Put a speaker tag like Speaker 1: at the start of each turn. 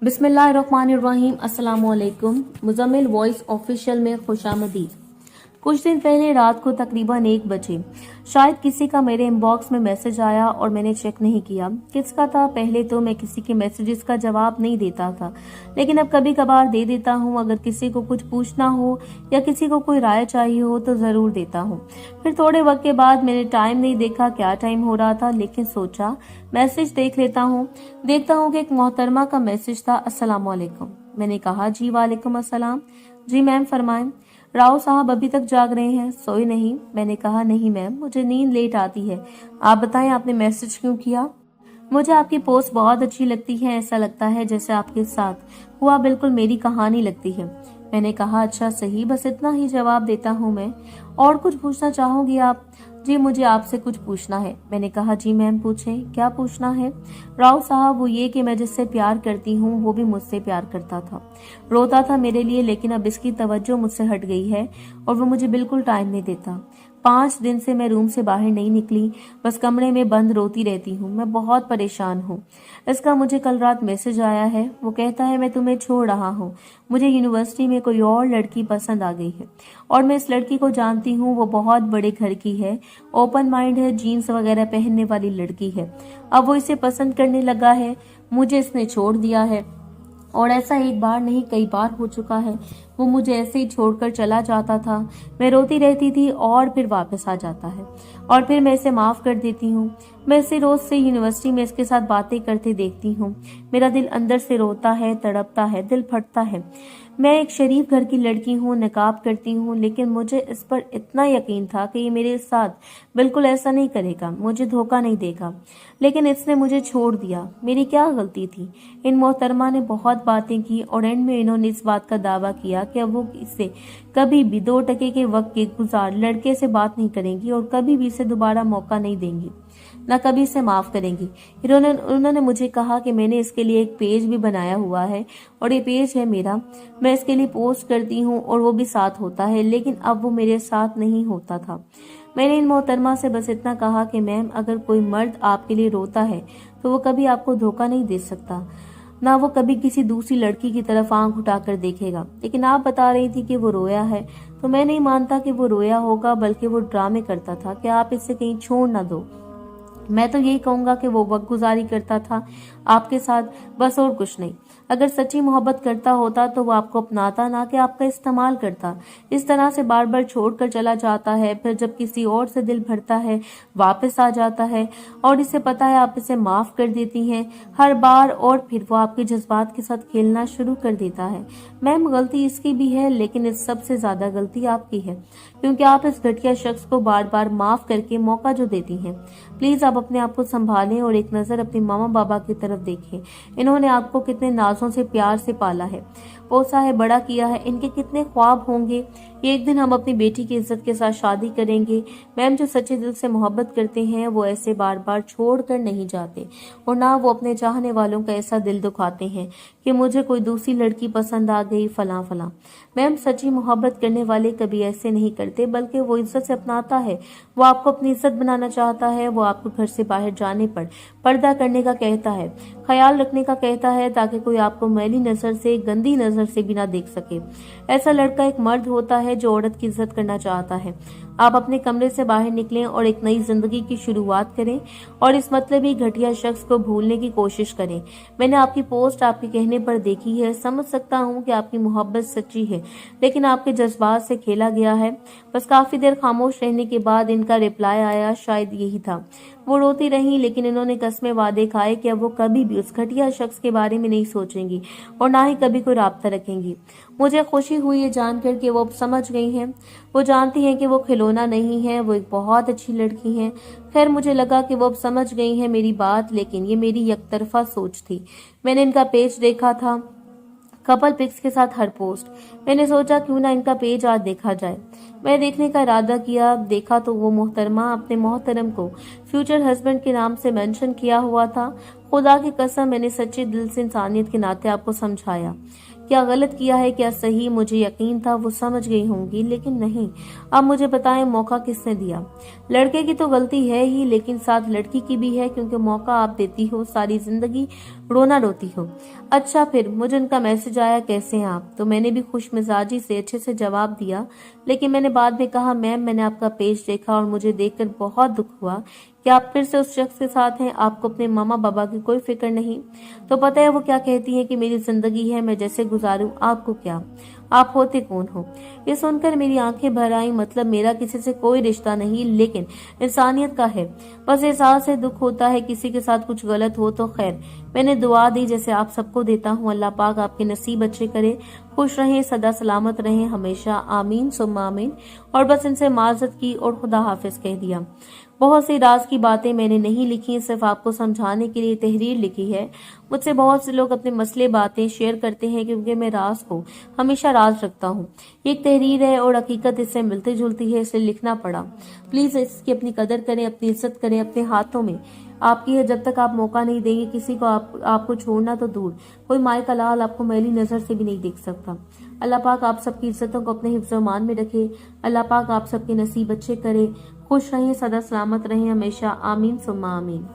Speaker 1: बिस्मिल्लाहिर्रहमानिर्रहीम। अस्सलाम वालेकुम। मुज़म्मिल वॉइस ऑफिशियल में खुशामदीद। कुछ दिन पहले रात को तकरीबन 1 बजे शायद किसी का मेरे इनबॉक्स में मैसेज आया और मैंने चेक नहीं किया किसका था। पहले तो मैं किसी के मैसेजेस का जवाब नहीं देता था, लेकिन अब कभी कभार दे देता हूँ। अगर किसी को कुछ पूछना हो या किसी को कोई राय चाहिए हो तो जरूर देता हूँ। फिर थोड़े वक्त के बाद मैंने टाइम नहीं देखा क्या टाइम हो रहा था, लेकिन सोचा मैसेज देख लेता हूँ। देखता हूँ कि एक मोहतरमा का मैसेज था, अस्सलाम वालेकुम। मैंने कहा जी वालेकुम अस्सलाम। जी मैम फरमाएं। राव साहब अभी तक जाग रहे हैं, सोए नहीं? मैंने कहा नहीं मैम, मुझे नींद लेट आती है। आप बताएं आपने मैसेज क्यों किया? मुझे आपकी पोस्ट बहुत अच्छी लगती है, ऐसा लगता है जैसे आपके साथ हुआ बिल्कुल मेरी कहानी लगती है। मैंने कहा अच्छा सही, बस इतना ही जवाब देता हूँ मैं। और कुछ पूछना चाहोगी आप? जी मुझे आपसे कुछ पूछना है। मैंने कहा जी मैम पूछें, क्या पूछना है? राव साहब वो ये कि मैं जिससे प्यार करती हूँ वो भी मुझसे प्यार करता था, रोता था मेरे लिए, लेकिन अब इसकी तवज्जो मुझसे हट गई है और वो मुझे बिल्कुल टाइम नहीं देता। 5 दिन से मैं रूम से बाहर नहीं निकली, बस कमरे में बंद रोती रहती हूँ। मैं बहुत परेशान हूँ। इसका मुझे कल रात मैसेज आया है। वो कहता है मैं तुम्हें छोड़ रहा हूँ, मुझे यूनिवर्सिटी में कोई और लड़की पसंद आ गई है और मैं इस लड़की को जानती हूँ। वो बहुत बड़े घर की है, ओपन माइंड है, जीन्स वगैरह पहनने वाली लड़की है। अब वो इसे पसंद करने लगा है, मुझे इसने छोड़ दिया है। और ऐसा एक बार नहीं कई बार हो चुका है। वो मुझे ऐसे ही छोड़कर चला जाता था, मैं रोती रहती थी और फिर वापस आ जाता है और फिर मैं इसे माफ कर देती हूँ। मैं इसे रोज से यूनिवर्सिटी में इसके साथ बातें करते देखती हूँ। मेरा दिल अंदर से रोता है, तड़पता है, दिल फटता है। मैं एक शरीफ घर की लड़की हूँ, निकाब करती हूँ, लेकिन मुझे इस पर इतना यकीन था कि ये मेरे साथ बिल्कुल ऐसा नहीं करेगा, मुझे धोखा नहीं देगा, लेकिन इसने मुझे छोड़ दिया। मेरी क्या गलती थी? इन मोहतरमा ने बहुत बातें की और एंड में इन्होंने इस बात का दावा किया कि अब वो इसे कभी भी 2 टके के वक्त के गुजार लड़के से बात नहीं करेंगी और कभी भी इसे दोबारा मौका नहीं देंगी, न कभी इसे माफ करेंगी। उन्होंने मुझे कहा कि मैंने इसके लिए एक पेज भी बनाया हुआ है और ये पेज है मेरा, मैं इसके लिए पोस्ट करती हूँ और वो भी साथ होता है, लेकिन अब वो मेरे साथ नहीं होता था। मैंने इन मोहतरमा से बस इतना कहा कि मैम अगर कोई मर्द आपके लिए रोता है तो वो कभी आपको धोखा नहीं दे सकता, ना वो कभी किसी दूसरी लड़की की तरफ आंख उठाकर देखेगा। लेकिन आप बता रही थी कि वो रोया है, तो मैं नहीं मानता कि वो रोया होगा, बल्कि वो ड्रामे करता था कि आप इसे कहीं छोड़ ना दो। मैं तो यही कहूंगा कि वो वक्त गुजारी करता था आपके साथ, बस और कुछ नहीं। अगर सच्ची मोहब्बत करता होता तो वो आपको अपनाता, ना कि आपका इस्तेमाल करता। इस तरह से बार बार छोड़कर चला जाता है, फिर जब किसी और से दिल भरता है वापस आ जाता है और इसे पता है आप इसे माफ कर देती हैं हर बार, और फिर वो आपके जज्बात के साथ खेलना शुरू कर देता है। मैम गलती इसकी भी है, लेकिन इस सबसे ज्यादा गलती आपकी है, क्योंकि आप इस घटिया शख्स को बार बार माफ करके मौका जो देती हैं। प्लीज आप अपने आप को संभालें और एक नजर अपने मामा बाबा की तरफ देखें। इन्होंने आपको कितने नाजों से प्यार से पाला है, पोसा है, बड़ा किया है। इनके कितने ख्वाब होंगे एक दिन हम अपनी बेटी की इज्जत के साथ शादी करेंगे। मैम जो सच्चे दिल से मोहब्बत करते हैं वो ऐसे बार बार छोड़ कर नहीं जाते, और ना वो अपने चाहने वालों का ऐसा दिल दुखाते हैं कि मुझे कोई दूसरी लड़की पसंद आ गई फला फला। मैम सच्ची मोहब्बत करने वाले कभी ऐसे नहीं करते, बल्कि वो इज्जत से अपनाता है। वो आपको अपनी इज्जत बनाना चाहता है। वो आपको घर से बाहर जाने पर पर्दा करने का कहता है, ख्याल रखने का कहता है, ताकि कोई आपको मैली नजर से, गंदी नजर से भी ना देख सके। ऐसा लड़का एक मर्द होता है जो औरत की इज्जत करना चाहता है। आप अपने कमरे से बाहर निकलें और एक नई जिंदगी की शुरुआत करें और इस मतलबी घटिया शख्स को भूलने की कोशिश करें। मैंने आपकी पोस्ट आपके कहने पर देखी है, समझ सकता हूँ कि आपकी मोहब्बत सच्ची है, लेकिन आपके जज्बात से खेला गया है। बस काफी देर खामोश रहने के बाद इनका रिप्लाई आया, शायद यही था। वो रोती रही, लेकिन इन्होंने कस्में वादे खाए कि अब वो कभी भी उस घटिया शख्स के बारे में नहीं सोचेंगी और ना ही कभी कोई राब्ता रखेंगी। मुझे खुशी हुई ये जानकर कि वो अब समझ गई हैं। वो जानती हैं कि वो खिलौना नहीं है, वो एक बहुत अच्छी लड़की हैं। खैर मुझे लगा कि वो अब समझ गई हैं मेरी बात, लेकिन ये मेरी एकतरफा सोच थी। मैंने इनका पेज देखा था, कपल पिक्स के साथ हर पोस्ट। मैंने सोचा क्यों ना इनका पेज आज देखा जाए। मैं देखने का इरादा किया, देखा तो वो मोहतरमा अपने मोहतरम को फ्यूचर हस्बैंड के नाम से मेंशन किया हुआ था। खुदा की कसम, मैंने सच्चे दिल से इंसानियत के नाते आपको समझाया। क्या गलत किया है, क्या सही, मुझे यकीन था वो समझ गई होंगी, लेकिन नहीं। अब मुझे बताएं, मौका किसने दिया? लड़के की तो गलती है ही, लेकिन साथ लड़की की भी है, क्योंकि मौका आप देती हो, सारी जिंदगी रोना रोती हो। अच्छा, फिर मुझे उनका मैसेज आया, कैसे हैं आप? तो मैंने भी खुश मिजाजी से अच्छे से जवाब दिया, लेकिन मैंने बाद में कहा, मैम मैंने आपका पेज देखा और मुझे देखकर बहुत दुख हुआ कि आप फिर से उस शख्स के साथ हैं। आपको अपने मामा बाबा की कोई फिक्र नहीं। तो पता है वो क्या कहती हैं कि मेरी जिंदगी है, मैं जैसे गुजारूं, आपको क्या? आप होते कौन हो? ये सुनकर मेरी आंखें भर आई। मतलब मेरा किसी से कोई रिश्ता नहीं, लेकिन इंसानियत का है। बस एहसास से दुख होता है किसी के साथ कुछ गलत हो तो। खैर, मैंने दुआ दी जैसे आप सबको देता हूँ। अल्लाह पाक आपके नसीब अच्छे करे, खुश रहें, सदा सलामत रहें हमेशा, आमीन सुम्मा आमीन। और बस इनसे माजरत की और खुदा हाफिज कह दिया। बहुत सी राज की बातें मैंने नहीं लिखी, सिर्फ आपको समझाने के लिए तहरीर लिखी है। मुझसे बहुत से लोग अपने मसले बातें शेयर करते हैं, क्योंकि मैं राज को हमेशा राज रखता हूँ। ये एक तहरीर है और हकीकत इससे मिलती जुलती है, इसलिए लिखना पड़ा। प्लीज इसकी अपनी कदर करें, अपनी इज्जत करें। अपने हाथों में आपकी है, जब तक आप मौका नहीं देंगे किसी को, आपको छोड़ना तो दूर, कोई माए का लाल आपको मैली नजर से भी नहीं देख सकता। अल्लाह पाक आप सबकी इज्जतों को अपने हिफ्ज़ मान में रखे। अल्लाह पाक आप सबके नसीब अच्छे करे, खुश रहें, सदा सलामत रहें हमेशा, आमीन सुम्मा आमीन।